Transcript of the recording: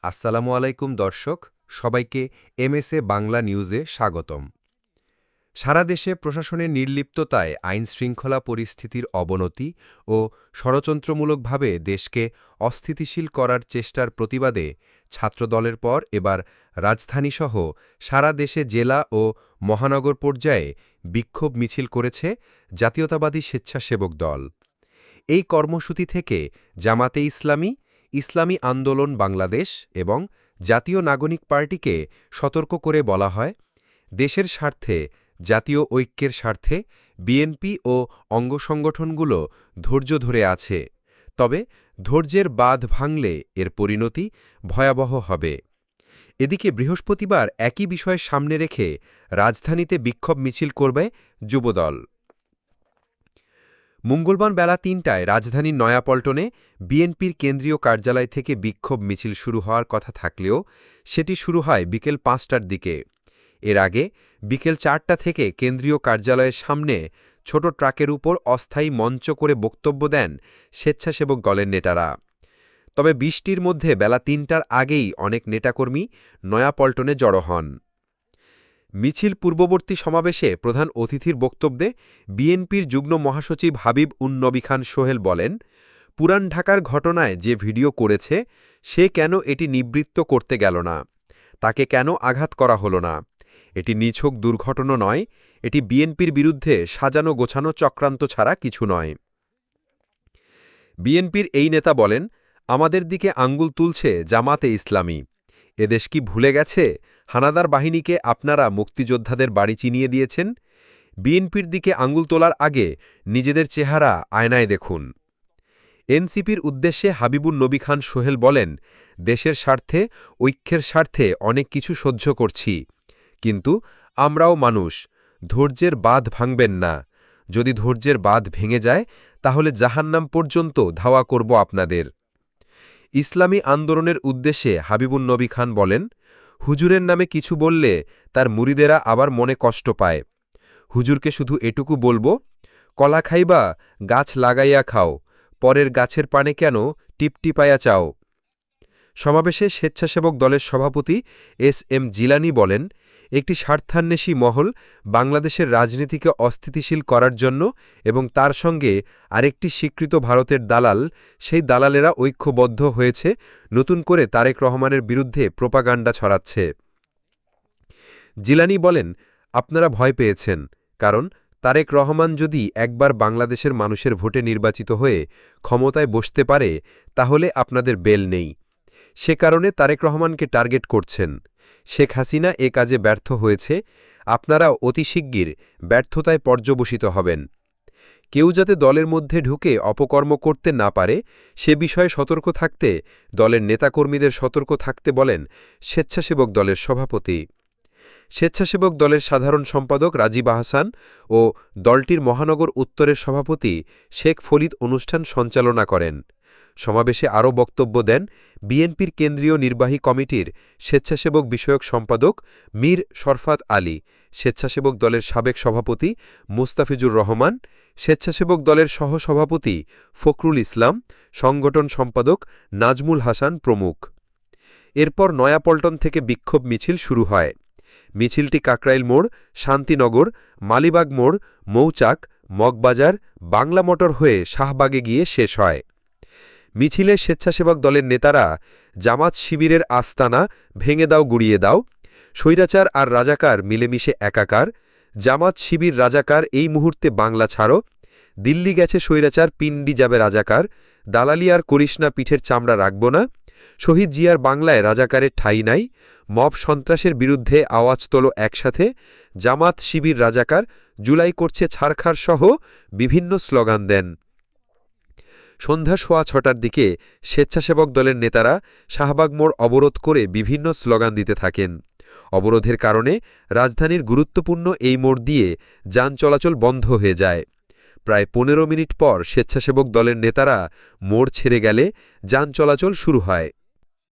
আসসালামু আলাইকুম দর্শক, সবাইকে এমএসএ বাংলা নিউজে স্বাগতম। সারা দেশে প্রশাসনের নির্লিপ্ততায় আইনশৃঙ্খলা পরিস্থিতির অবনতি ও ষড়যন্ত্রমূলকভাবে দেশকে অস্থিতিশীল করার চেষ্টার প্রতিবাদে ছাত্রদলের পর এবার রাজধানীসহ সারা দেশে জেলা ও মহানগর পর্যায়ে বিক্ষোভ মিছিল করেছে জাতীয়তাবাদী স্বেচ্ছাসেবক দল। এই কর্মসূচি থেকে জামাতে ইসলামী, ইসলামী আন্দোলন বাংলাদেশ এবং জাতীয় নাগরিক পার্টিকে সতর্ক করে বলা হয়, দেশের স্বার্থে, জাতীয় ঐক্যের স্বার্থে বিএনপি ও অঙ্গসংগঠনগুলো ধৈর্য ধরে আছে, তবে ধৈর্যের বাঁধ ভাঙলে এর পরিণতি ভয়াবহ হবে। এদিকে বৃহস্পতিবার একই বিষয় সামনে রেখে রাজধানীতে বিক্ষোভ মিছিল করবে যুবদল। মঙ্গলবার বেলা ৩টায় রাজধানীর নয়াপল্টনে বিএনপির কেন্দ্রীয় কার্যালয় থেকে বিক্ষোভ মিছিল শুরু হওয়ার কথা থাকলেও সেটি শুরু হয় বিকেল ৫টার দিকে। এর আগে বিকেল ৪টা থেকে কেন্দ্রীয় কার্যালয়ের সামনে ছোট ট্রাকের উপর অস্থায়ী মঞ্চ করে বক্তব্য দেন স্বেচ্ছাসেবক দলের নেতারা। তবে বৃষ্টির মধ্যে বেলা ৩টার আগেই অনেক নেতাকর্মী নয়াপল্টনে জড়ো হন। মিছিল পূর্ববর্তী সমাবেশে প্রধান অতিথির বক্তব্যে বিএনপির যুগ্ম মহাসচিব হাবিব নবী খান সোহেল বলেন, পুরান ঢাকার ঘটনায় যে ভিডিও করেছে সে কেন এটি নিবৃত্ত করতে গেল না, তাকে কেন আঘাত করা হলো না। এটি নিছক দুর্ঘটনা নয়, এটি বিএনপির বিরুদ্ধে সাজানো গোছানো চক্রান্ত ছাড়া কিছু নয়। বিএনপির এই নেতা বলেন, আমাদের দিকে আঙ্গুল তুলছে জামাতে ইসলামী। এদেশ কি ভুলে গেছে হানাদার বাহিনীকে আপনারা মুক্তিযোদ্ধাদের বাড়ি চিনিয়ে দিয়েছেন? বিএনপির দিকে আঙ্গুল তোলার আগে নিজেদের চেহারা আয়নায় দেখুন। এনসিপির উদ্দেশ্যে হাবিবুন নবী খান সোহেল বলেন, দেশের স্বার্থে, ঐক্যের স্বার্থে অনেক কিছু সহ্য করছি, কিন্তু আমরাও মানুষ, ধৈর্যের বাঁধ ভাঙবেন না। যদি ধৈর্যের বাঁধ ভেঙে যায় তাহলে জাহান্নাম পর্যন্ত ধাওয়া করব আপনাদের। ইসলামী আন্দোলনের উদ্দেশ্যে হাবিবুন নবী খান বলেন, হুজুরের নামে কিছু বললে তার মুরিদেরা আবার মনে কষ্ট পায়। হুজুরকে শুধু এটুকু বলবো, কলা খাইবা গাছ লাগাইয়া খাও, পরের গাছের পানে কেন টিপটিপায়া চাও। সমাবেশে স্বেচ্ছাসেবক দলের সভাপতি এস.এম. জিলানী বলেন, একটি স্বার্থান্বেষী মহল বাংলাদেশের রাজনীতিকে অস্থিতিশীল করার জন্য এবং তার সঙ্গে আরেকটি স্বীকৃত ভারতের দালাল, সেই দালালেরা ঐক্যবদ্ধ হয়েছে নতুন করে তারেক রহমানের বিরুদ্ধে প্রোপাগান্ডা ছড়াচ্ছে। জিলানী বলেন, আপনারা ভয় পেয়েছেন, কারণ তারেক রহমান যদি একবার বাংলাদেশের মানুষের ভোটে নির্বাচিত হয়ে ক্ষমতায় বসতে পারে তাহলে আপনাদের বেল নেই। সে কারণে তারেক রহমানকে টার্গেট করছেন। শেখ হাসিনা এ কাজে ব্যর্থ হয়েছে, আপনারাও অতি শিগগির ব্যর্থতায় পর্যবসিত হবেন। কেউ যাতে দলের মধ্যে ঢুকে অপকর্ম করতে না পারে সে বিষয়ে সতর্ক থাকতে দলের নেতাকর্মীদের সতর্ক থাকতে বলেন স্বেচ্ছাসেবক দলের সভাপতি। স্বেচ্ছাসেবক দলের সাধারণ সম্পাদক রাজীব আহসান ও দলটির মহানগর উত্তরের সভাপতি শেখ ফরিদ অনুষ্ঠান সঞ্চালনা করেন। সমাবেশে আরও বক্তব্য দেন বিএনপির কেন্দ্রীয় নির্বাহী কমিটির স্বেচ্ছাসেবক বিষয়ক সম্পাদক মীর শরফাত আলী, স্বেচ্ছাসেবক দলের সাবেক সভাপতি মুস্তাফিজুর রহমান, স্বেচ্ছাসেবক দলের সহসভাপতি ফখরুল ইসলাম, সংগঠন সম্পাদক নাজমুল হাসান প্রমুখ। এরপর নয়াপল্টন থেকে বিক্ষোভ মিছিল শুরু হয়। মিছিলটি কাকরাইল মোড়, শান্তিনগর, মালিবাগ মোড়, মৌচাক, মগবাজার, বাংলা মোটর হয়ে শাহবাগে গিয়ে শেষ হয়। মিছিলে স্বেচ্ছাসেবক দলের নেতারা জামাত শিবিরের আস্তানা ভেঙে দাও গুড়িয়ে দাও, স্বৈরাচার আর রাজাকার মিলেমিশে একাকার, জামাত শিবির রাজাকার এই মুহূর্তে বাংলা ছাড়ো, দিল্লি গেছে স্বৈরাচার পিন্ডি যাবে রাজাকার, দালালি আর করিস না পিঠের চামড়া রাখব না, শহীদ জিয়ার বাংলায় রাজাকারের ঠাঁই নাই, মব সন্ত্রাসের বিরুদ্ধে আওয়াজ তোলো একসাথে, জামাত শিবির রাজাকার, জুলাই করছে ছারখার সহ বিভিন্ন স্লোগান দেন। সন্ধ্যা সোয়া ৬টার দিকে স্বেচ্ছাসেবক দলের নেতারা শাহবাগ মোড় অবরোধ করে বিভিন্ন স্লোগান দিতে থাকেন। অবরোধের কারণে রাজধানীর গুরুত্বপূর্ণ এই মোড় দিয়ে যান চলাচল বন্ধ হয়ে যায়। প্রায় ১৫ মিনিট পর স্বেচ্ছাসেবক দলের নেতারা মোড় ছেড়ে গেলে যান চলাচল শুরু হয়।